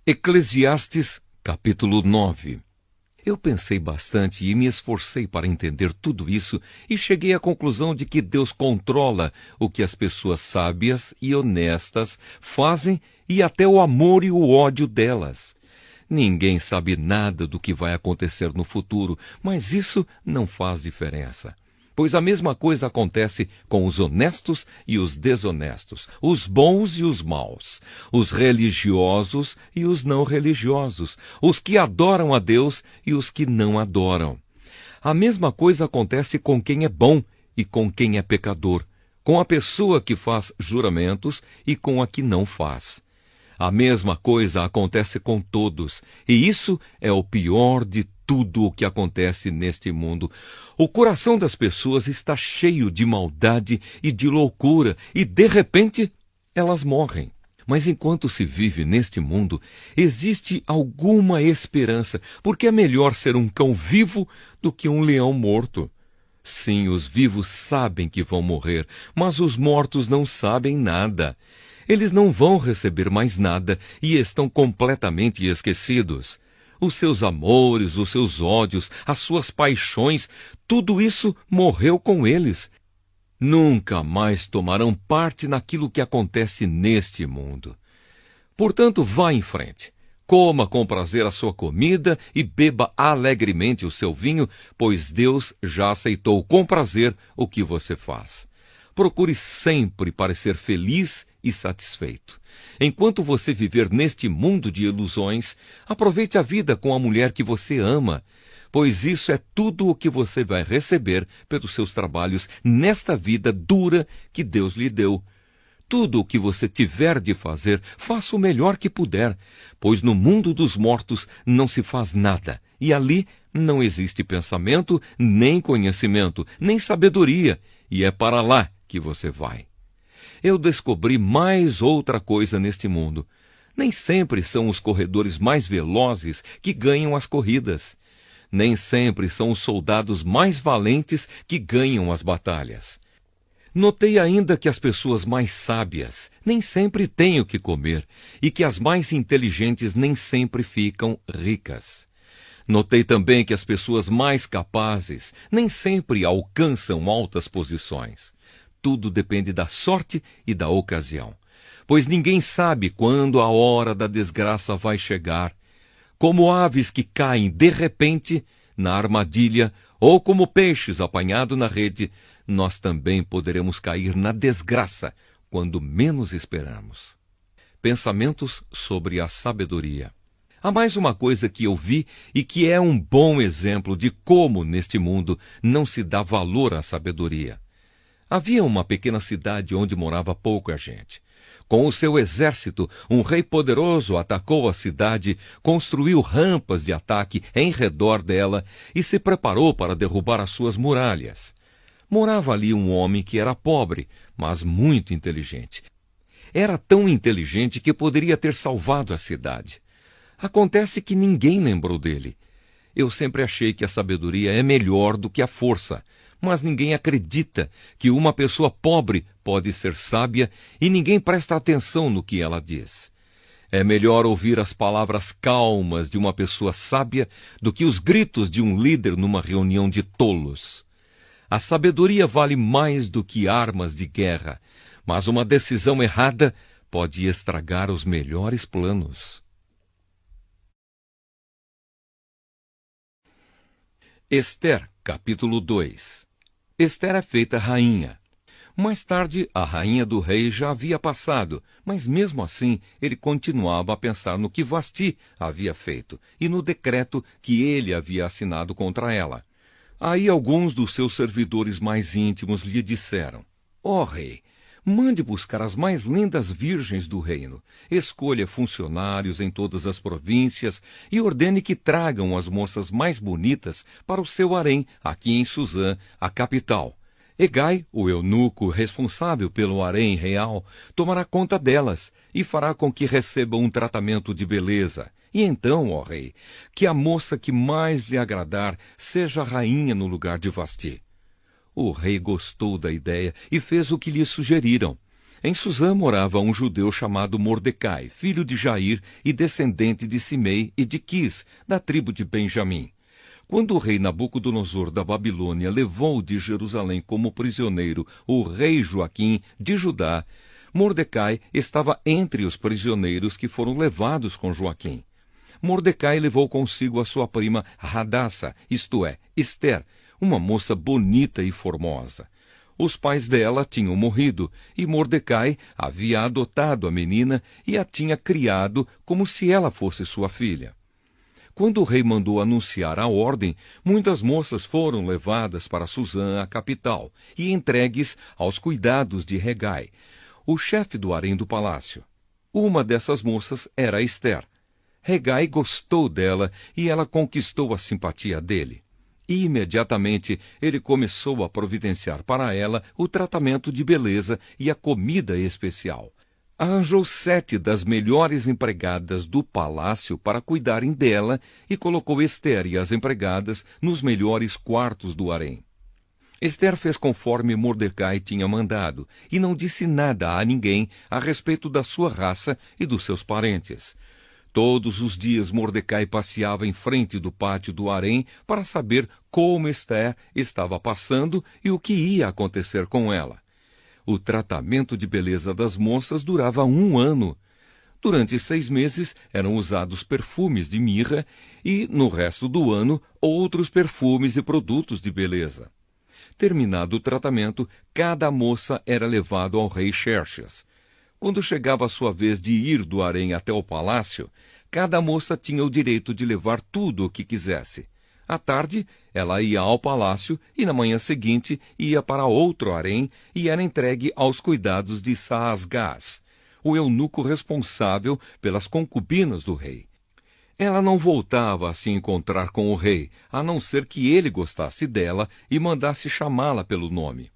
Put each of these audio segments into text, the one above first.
Eclesiastes, capítulo 9. Eu pensei bastante e me esforcei para entender tudo isso e cheguei à conclusão de que Deus controla o que as pessoas sábias e honestas fazem e até o amor e o ódio delas. Ninguém sabe nada do que vai acontecer no futuro, mas isso não faz diferença. Pois a mesma coisa acontece com os honestos e os desonestos, os bons e os maus, os religiosos e os não religiosos, os que adoram a Deus e os que não adoram. A mesma coisa acontece com quem é bom e com quem é pecador, com a pessoa que faz juramentos e com a que não faz. A mesma coisa acontece com todos, e isso é o pior de tudo o que acontece neste mundo. O coração das pessoas está cheio de maldade e de loucura, e de repente elas morrem. Mas enquanto se vive neste mundo, existe alguma esperança, porque é melhor ser um cão vivo do que um leão morto. Sim, os vivos sabem que vão morrer, mas os mortos não sabem nada. Eles não vão receber mais nada e estão completamente esquecidos. Os seus amores, os seus ódios, as suas paixões, tudo isso morreu com eles. Nunca mais tomarão parte naquilo que acontece neste mundo. Portanto, vá em frente. Coma com prazer a sua comida e beba alegremente o seu vinho, pois Deus já aceitou com prazer o que você faz. Procure sempre parecer feliz e satisfeito. Enquanto você viver neste mundo de ilusões, aproveite a vida com a mulher que você ama, pois isso é tudo o que você vai receber pelos seus trabalhos nesta vida dura que Deus lhe deu. Tudo o que você tiver de fazer, faça o melhor que puder, pois no mundo dos mortos não se faz nada, e ali não existe pensamento, nem conhecimento, nem sabedoria, e é para lá que você vai. Eu descobri mais outra coisa neste mundo. Nem sempre são os corredores mais velozes que ganham as corridas. Nem sempre são os soldados mais valentes que ganham as batalhas. Notei ainda que as pessoas mais sábias nem sempre têm o que comer e que as mais inteligentes nem sempre ficam ricas. Notei também que as pessoas mais capazes nem sempre alcançam altas posições. Tudo depende da sorte e da ocasião, pois ninguém sabe quando a hora da desgraça vai chegar. Como aves que caem de repente na armadilha, ou como peixes apanhados na rede, nós também poderemos cair na desgraça quando menos esperamos. Pensamentos sobre a sabedoria. Há mais uma coisa que eu vi e que é um bom exemplo de como neste mundo não se dá valor à sabedoria. Havia uma pequena cidade onde morava pouca gente. Com o seu exército, um rei poderoso atacou a cidade, construiu rampas de ataque em redor dela e se preparou para derrubar as suas muralhas. Morava ali um homem que era pobre, mas muito inteligente. Era tão inteligente que poderia ter salvado a cidade. Acontece que ninguém lembrou dele. Eu sempre achei que a sabedoria é melhor do que a força, mas ninguém acredita que uma pessoa pobre pode ser sábia e ninguém presta atenção no que ela diz. É melhor ouvir as palavras calmas de uma pessoa sábia do que os gritos de um líder numa reunião de tolos. A sabedoria vale mais do que armas de guerra, mas uma decisão errada pode estragar os melhores planos. Ester, capítulo 2. Ester é feita rainha. Mais tarde, a rainha do rei já havia passado, mas mesmo assim ele continuava a pensar no que Vasti havia feito e no decreto que ele havia assinado contra ela. Aí alguns dos seus servidores mais íntimos lhe disseram: Ó rei, mande buscar as mais lindas virgens do reino, escolha funcionários em todas as províncias e ordene que tragam as moças mais bonitas para o seu harém, aqui em Suzã, a capital. Hegai, o eunuco responsável pelo harém real, tomará conta delas e fará com que recebam um tratamento de beleza. E então, ó rei, que a moça que mais lhe agradar seja rainha no lugar de Vasti. O rei gostou da ideia e fez o que lhe sugeriram. Em Susã morava um judeu chamado Mordecai, filho de Jair e descendente de Simei e de Quis, da tribo de Benjamim. Quando o rei Nabucodonosor da Babilônia levou de Jerusalém como prisioneiro o rei Joaquim de Judá, Mordecai estava entre os prisioneiros que foram levados com Joaquim. Mordecai levou consigo a sua prima Hadassa, isto é, Ester, uma moça bonita e formosa. Os pais dela tinham morrido, e Mordecai havia adotado a menina e a tinha criado como se ela fosse sua filha. Quando o rei mandou anunciar a ordem, muitas moças foram levadas para Susã, a capital, e entregues aos cuidados de Hegai, o chefe do harém do palácio. Uma dessas moças era Ester. Hegai gostou dela e ela conquistou a simpatia dele. E imediatamente ele começou a providenciar para ela o tratamento de beleza e a comida especial. Arranjou 7 das melhores empregadas do palácio para cuidarem dela e colocou Ester e as empregadas nos melhores quartos do harém. Ester fez conforme Mordecai tinha mandado e não disse nada a ninguém a respeito da sua raça e dos seus parentes. Todos os dias Mordecai passeava em frente do pátio do harém para saber como Ester estava passando e o que ia acontecer com ela. O tratamento de beleza das moças durava 1 ano. Durante 6 meses eram usados perfumes de mirra e, no resto do ano, outros perfumes e produtos de beleza. Terminado o tratamento, cada moça era levada ao rei Xerxes. Quando chegava a sua vez de ir do harém até o palácio, cada moça tinha o direito de levar tudo o que quisesse. À tarde, ela ia ao palácio e na manhã seguinte ia para outro harém e era entregue aos cuidados de Saasgás, o eunuco responsável pelas concubinas do rei. Ela não voltava a se encontrar com o rei, a não ser que ele gostasse dela e mandasse chamá-la pelo nome.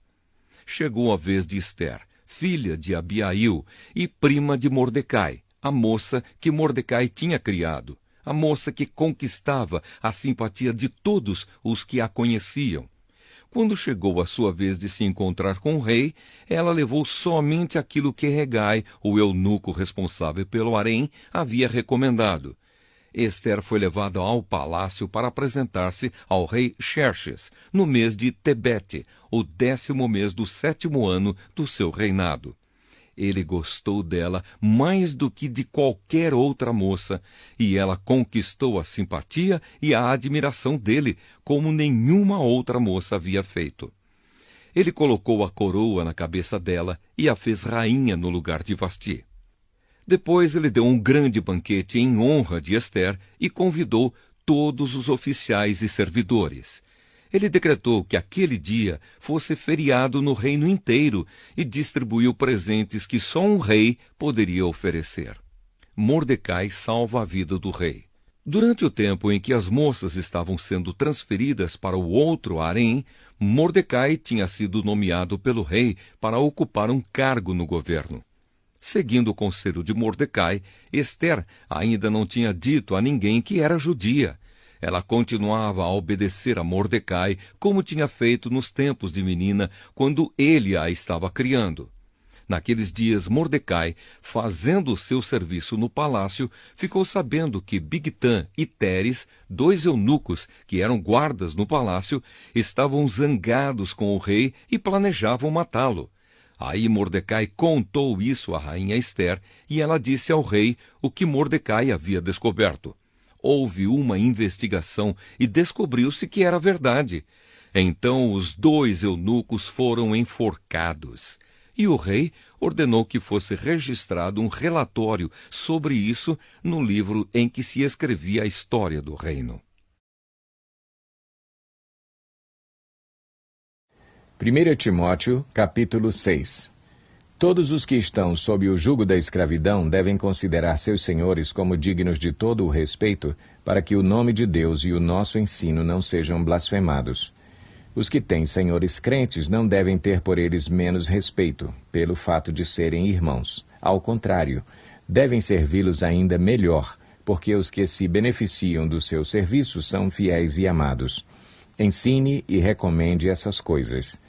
Chegou a vez de Ester, filha de Abiail e prima de Mordecai, a moça que Mordecai tinha criado, a moça que conquistava a simpatia de todos os que a conheciam. Quando chegou a sua vez de se encontrar com o rei, ela levou somente aquilo que Hegai, o eunuco responsável pelo harém, havia recomendado. Ester foi levada ao palácio para apresentar-se ao rei Xerxes, no mês de Tebete, o 10º mês do 7º ano do seu reinado. Ele gostou dela mais do que de qualquer outra moça, e ela conquistou a simpatia e a admiração dele, como nenhuma outra moça havia feito. Ele colocou a coroa na cabeça dela e a fez rainha no lugar de Vasti. Depois ele deu um grande banquete em honra de Ester e convidou todos os oficiais e servidores. Ele decretou que aquele dia fosse feriado no reino inteiro e distribuiu presentes que só um rei poderia oferecer. Mordecai salva a vida do rei. Durante o tempo em que as moças estavam sendo transferidas para o outro harém, Mordecai tinha sido nomeado pelo rei para ocupar um cargo no governo. Seguindo o conselho de Mordecai, Ester ainda não tinha dito a ninguém que era judia. Ela continuava a obedecer a Mordecai, como tinha feito nos tempos de menina, quando ele a estava criando. Naqueles dias, Mordecai, fazendo o seu serviço no palácio, ficou sabendo que Bigtã e Teres, 2 eunucos que eram guardas no palácio, estavam zangados com o rei e planejavam matá-lo. Aí Mordecai contou isso à rainha Ester, e ela disse ao rei o que Mordecai havia descoberto. Houve uma investigação e descobriu-se que era verdade. Então os 2 eunucos foram enforcados. E o rei ordenou que fosse registrado um relatório sobre isso no livro em que se escrevia a história do reino. 1 Timóteo, capítulo 6. Todos os que estão sob o jugo da escravidão devem considerar seus senhores como dignos de todo o respeito, para que o nome de Deus e o nosso ensino não sejam blasfemados. Os que têm senhores crentes não devem ter por eles menos respeito, pelo fato de serem irmãos. Ao contrário, devem servi-los ainda melhor, porque os que se beneficiam do seu serviço são fiéis e amados. Ensine e recomende essas coisas.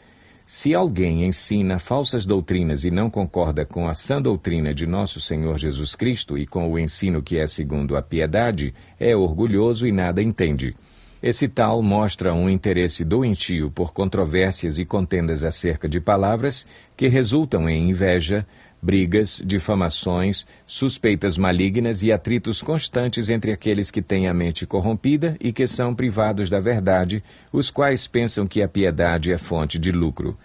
Se alguém ensina falsas doutrinas e não concorda com a sã doutrina de nosso Senhor Jesus Cristo e com o ensino que é segundo a piedade, é orgulhoso e nada entende. Esse tal mostra um interesse doentio por controvérsias e contendas acerca de palavras que resultam em inveja, brigas, difamações, suspeitas malignas e atritos constantes entre aqueles que têm a mente corrompida e que são privados da verdade, os quais pensam que a piedade é fonte de lucro.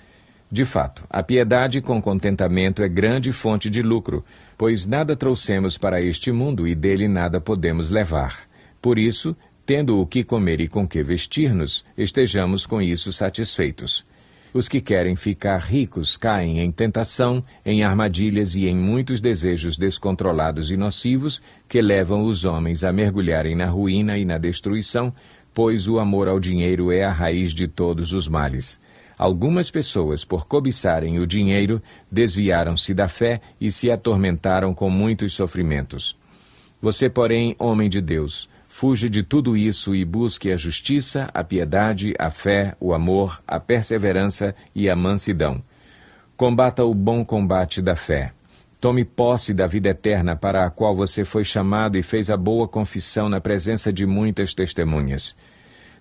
De fato, a piedade com contentamento é grande fonte de lucro, pois nada trouxemos para este mundo e dele nada podemos levar. Por isso, tendo o que comer e com que vestir-nos, estejamos com isso satisfeitos. Os que querem ficar ricos caem em tentação, em armadilhas e em muitos desejos descontrolados e nocivos que levam os homens a mergulharem na ruína e na destruição, pois o amor ao dinheiro é a raiz de todos os males. Algumas pessoas, por cobiçarem o dinheiro, desviaram-se da fé e se atormentaram com muitos sofrimentos. Você, porém, homem de Deus, fuja de tudo isso e busque a justiça, a piedade, a fé, o amor, a perseverança e a mansidão. Combata o bom combate da fé. Tome posse da vida eterna para a qual você foi chamado e fez a boa confissão na presença de muitas testemunhas.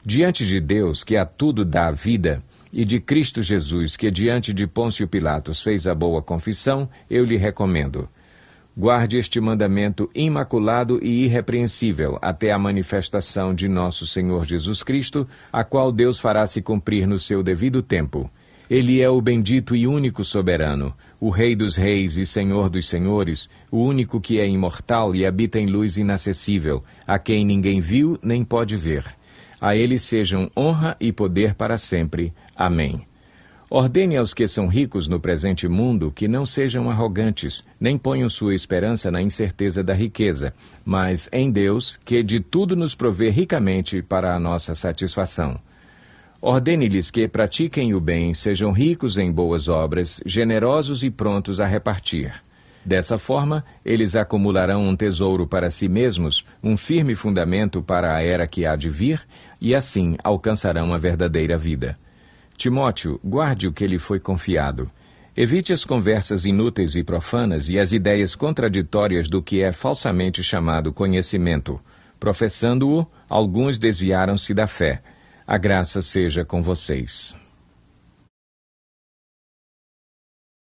Diante de Deus, que a tudo dá vida, e de Cristo Jesus, que diante de Pôncio Pilatos fez a boa confissão, eu lhe recomendo: guarde este mandamento imaculado e irrepreensível até a manifestação de nosso Senhor Jesus Cristo, a qual Deus fará se cumprir no seu devido tempo. Ele é o bendito e único soberano, o Rei dos reis e Senhor dos senhores, o único que é imortal e habita em luz inacessível, a quem ninguém viu nem pode ver. A ele sejam honra e poder para sempre. Amém. Ordene aos que são ricos no presente mundo que não sejam arrogantes, nem ponham sua esperança na incerteza da riqueza, mas em Deus, que de tudo nos provê ricamente para a nossa satisfação. Ordene-lhes que pratiquem o bem, sejam ricos em boas obras, generosos e prontos a repartir. Dessa forma, eles acumularão um tesouro para si mesmos, um firme fundamento para a era que há de vir, e assim alcançarão a verdadeira vida. Timóteo, guarde o que lhe foi confiado. Evite as conversas inúteis e profanas e as ideias contraditórias do que é falsamente chamado conhecimento. Professando-o, alguns desviaram-se da fé. A graça seja com vocês.